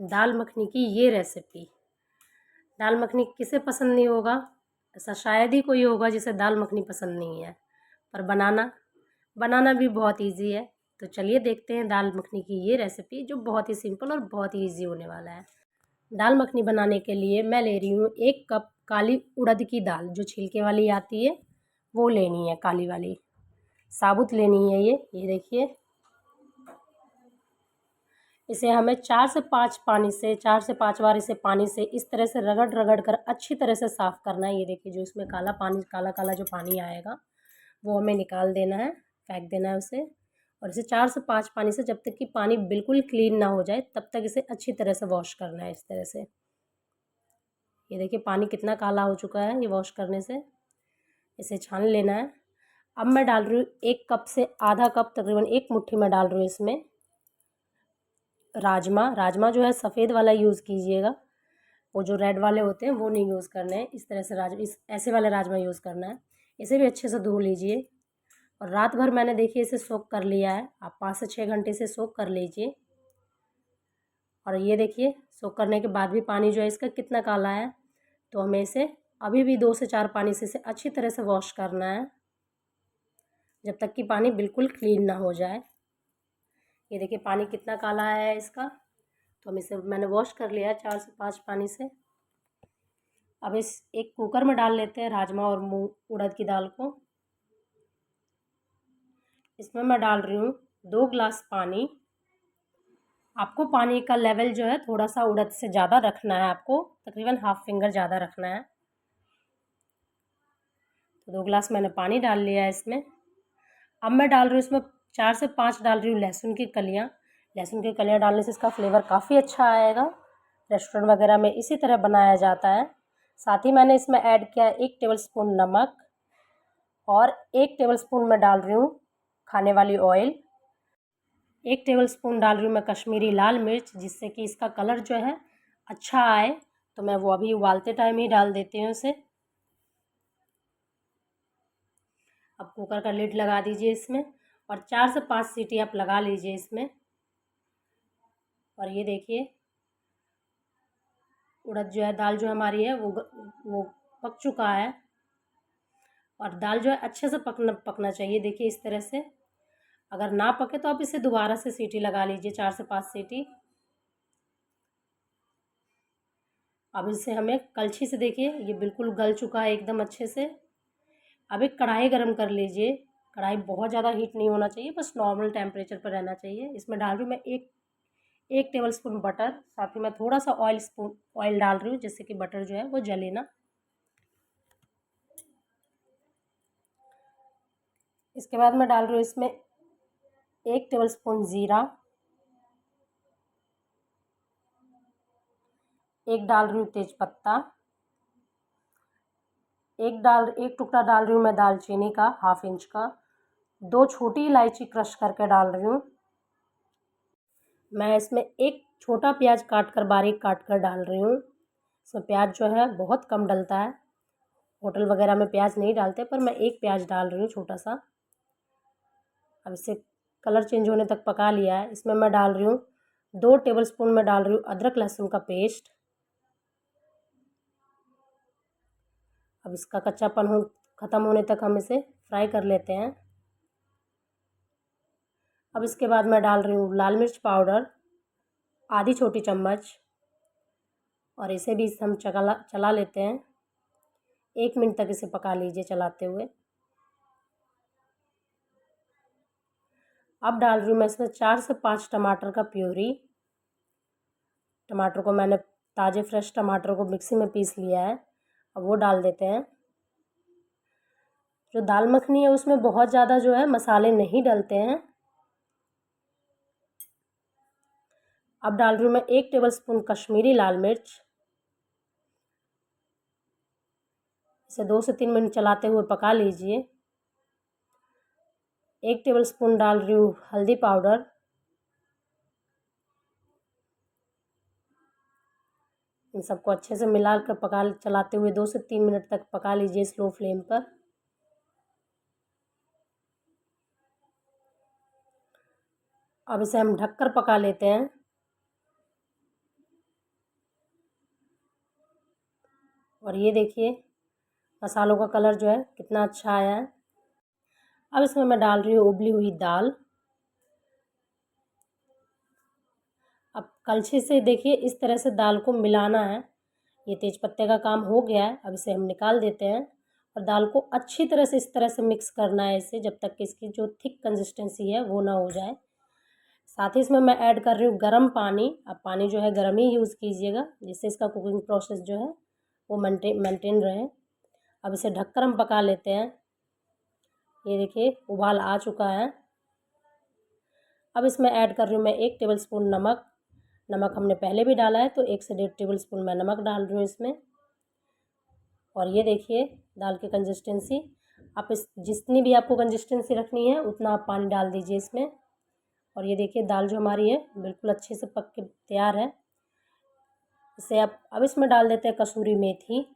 दाल मखनी की ये रेसिपी। दाल मखनी किसे पसंद नहीं होगा? ऐसा शायद ही कोई होगा जिसे दाल मखनी पसंद नहीं है। पर बनाना भी बहुत इजी है। तो चलिए देखते हैं दाल मखनी की ये रेसिपी, जो बहुत ही सिंपल और बहुत ही इजी होने वाला है। दाल मखनी बनाने के लिए मैं ले रही हूँ 1 कप काली उड़द की दाल, जो छिलके वाली आती है वो लेनी है, काली वाली साबुत लेनी है। ये देखिए, इसे हमें 4 से 5 बार इसे पानी से इस तरह से रगड़ रगड़ कर अच्छी तरह से साफ़ करना है। ये देखिए, जो इसमें काला पानी, काला काला जो पानी आएगा वो हमें निकाल देना है, फेंक देना है उसे। और इसे 4 से 5 पानी से, जब तक कि पानी बिल्कुल क्लीन ना हो जाए तब तक इसे अच्छी तरह से वॉश करना है, इस तरह से। ये देखिए पानी कितना काला हो चुका है ये वॉश करने से। इसे छान लेना है। अब मैं डाल रही हूँ 1 कप से आधा कप, तकरीबन 1 मुट्ठी में डाल रही हूँ इसमें राजमा जो है सफ़ेद वाला यूज़ कीजिएगा, वो जो रेड वाले होते हैं वो नहीं यूज़ करने हैं। इस तरह से ऐसे वाले राजमा यूज़ करना है। इसे भी अच्छे से धो लीजिए। और रात भर मैंने देखिए इसे सोक कर लिया है। आप 5 से 6 घंटे से सोक कर लीजिए। और ये देखिए, सोक करने के बाद भी पानी जो है इसका कितना काला है। तो हमें इसे अभी भी 2 से 4 पानी से इसे अच्छी तरह से वॉश करना है, जब तक कि पानी बिल्कुल क्लीन ना हो जाए। ये देखिए पानी कितना काला है इसका। तो हम इसे मैंने वॉश कर लिया है 4 से 5 पानी से। अब इस एक कुकर में डाल लेते हैं राजमा और उड़द की दाल को। इसमें मैं डाल रही हूँ 2 गिलास पानी। आपको पानी का लेवल जो है थोड़ा सा उड़द से ज़्यादा रखना है, आपको तकरीबन हाफ फिंगर ज़्यादा रखना है। तो 2 गिलास मैंने पानी डाल लिया है इसमें। अब मैं डाल रही हूँ इसमें 4 से 5 डाल रही हूँ लहसुन की कलियाँ। लहसुन की कलियाँ डालने से इसका फ्लेवर काफ़ी अच्छा आएगा। रेस्टोरेंट वगैरह में इसी तरह बनाया जाता है। साथ ही मैंने इसमें ऐड किया 1 टेबलस्पून नमक और 1 टेबलस्पून मैं डाल रही हूँ खाने वाली ऑयल। 1 टेबलस्पून डाल रही हूँ मैं कश्मीरी लाल मिर्च, जिससे कि इसका कलर जो है अच्छा आए। तो मैं वो अभी उबालते टाइम ही डाल देती हूँ इसे। अब कुकर का लिड लगा दीजिए इसमें और 4 से 5 सीटी आप लगा लीजिए इसमें। और ये देखिए उड़द जो है, दाल जो हमारी है वो पक चुका है। और दाल जो है अच्छे से पकना चाहिए। देखिए इस तरह से। अगर ना पके तो आप इसे दोबारा से सीटी लगा लीजिए, 4 से 5 सीटी। अब इसे हमें कलछी से, देखिए ये बिल्कुल गल चुका है एकदम अच्छे से। अब एक कढ़ाई गरम कर लीजिए। कढ़ाई बहुत ज़्यादा हीट नहीं होना चाहिए, बस नॉर्मल टेम्परेचर पर रहना चाहिए। इसमें डाल रही हूँ मैं एक टेबलस्पून बटर। साथ ही मैं थोड़ा सा ऑयल डाल रही हूँ, जिससे कि बटर जो है वो जले ना। इसके बाद मैं डाल रही हूँ इसमें 1 टेबलस्पून ज़ीरा, एक डाल रही हूँ तेज़पत्ता, एक टुकड़ा डाल रही हूँ मैं दालचीनी का, हाफ इंच का। 2 छोटी इलायची क्रश करके डाल रही हूँ। मैं इसमें एक छोटा प्याज बारीक काट कर डाल रही हूँ। इसमें प्याज जो है बहुत कम डलता है, होटल वगैरह में प्याज नहीं डालते, पर मैं एक प्याज डाल रही हूँ छोटा सा। अब इसे कलर चेंज होने तक पका लिया है। इसमें मैं डाल रही हूँ 2 टेबलस्पून में डाल रही हूँ अदरक लहसुन का पेस्ट। अब इसका कच्चापन ख़त्म होने तक हम इसे फ्राई कर लेते हैं। अब इसके बाद मैं डाल रही हूँ लाल मिर्च पाउडर, आधी छोटी चम्मच। और इसे भी हम चला लेते हैं। 1 मिनट तक इसे पका लीजिए चलाते हुए। अब डाल रही हूँ मैं इसमें 4 से 5 टमाटर का प्यूरी। टमाटर को मैंने ताज़े फ्रेश टमाटर को मिक्सी में पीस लिया है, अब वो डाल देते हैं। जो दाल मखनी है उसमें बहुत ज़्यादा जो है मसाले नहीं डलते हैं। अब डाल रही हूँ मैं 1 टेबलस्पून कश्मीरी लाल मिर्च। इसे 2 से 3 मिनट चलाते हुए पका लीजिए। 1 टेबलस्पून डाल रही हूँ हल्दी पाउडर। इन सबको अच्छे से मिलाकर चलाते हुए 2 से 3 मिनट तक पका लीजिए स्लो फ्लेम पर। अब इसे हम ढककर पका लेते हैं। और ये देखिए मसालों का कलर जो है कितना अच्छा आया है। अब इसमें मैं डाल रही हूँ उबली हुई दाल। अब कलछी से देखिए इस तरह से दाल को मिलाना है। ये तेज़पत्ते का काम हो गया है, अब इसे हम निकाल देते हैं और दाल को अच्छी तरह से इस तरह से मिक्स करना है इसे, जब तक कि इसकी जो थिक कंसिस्टेंसी है वो ना हो जाए। साथ ही इसमें मैं ऐड कर रही हूँ गर्म पानी। अब पानी जो है गर्म ही यूज़ कीजिएगा, जिससे इसका कुकिंग प्रोसेस जो है वो मेंटेन रहे। अब इसे ढककर हम पका लेते हैं। ये देखिए उबाल आ चुका है। अब इसमें ऐड कर रही हूँ मैं 1 टेबलस्पून नमक। नमक हमने पहले भी डाला है, तो 1 से 1.5 टेबलस्पून मैं नमक डाल रही हूँ इसमें। और ये देखिए दाल की कंसिस्टेंसी, आप इस जितनी भी आपको कंसिस्टेंसी रखनी है उतना आप पानी डाल दीजिए इसमें। और ये देखिए दाल जो हमारी है बिल्कुल अच्छे से पक के तैयार है। इसे आप अब इसमें डाल देते हैं कसूरी मेथी।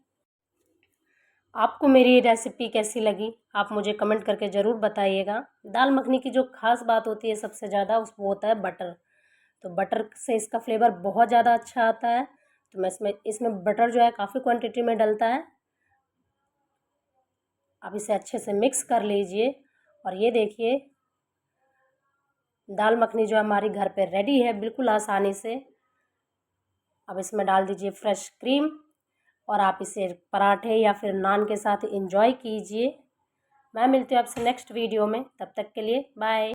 आपको मेरी रेसिपी कैसी लगी आप मुझे कमेंट करके ज़रूर बताइएगा। दाल मखनी की जो ख़ास बात होती है सबसे ज़्यादा वो होता है बटर। तो बटर से इसका फ्लेवर बहुत ज़्यादा अच्छा आता है। तो मैं इसमें बटर जो है काफ़ी क्वांटिटी में डलता है। आप इसे अच्छे से मिक्स कर लीजिए। और ये देखिए दाल मखनी जो हमारी घर पे रेडी है बिल्कुल आसानी से। अब इसमें डाल दीजिए फ्रेश क्रीम और आप इसे पराठे या फिर नान के साथ एंजॉय कीजिए। मैं मिलती हूँ आपसे नेक्स्ट वीडियो में, तब तक के लिए बाय।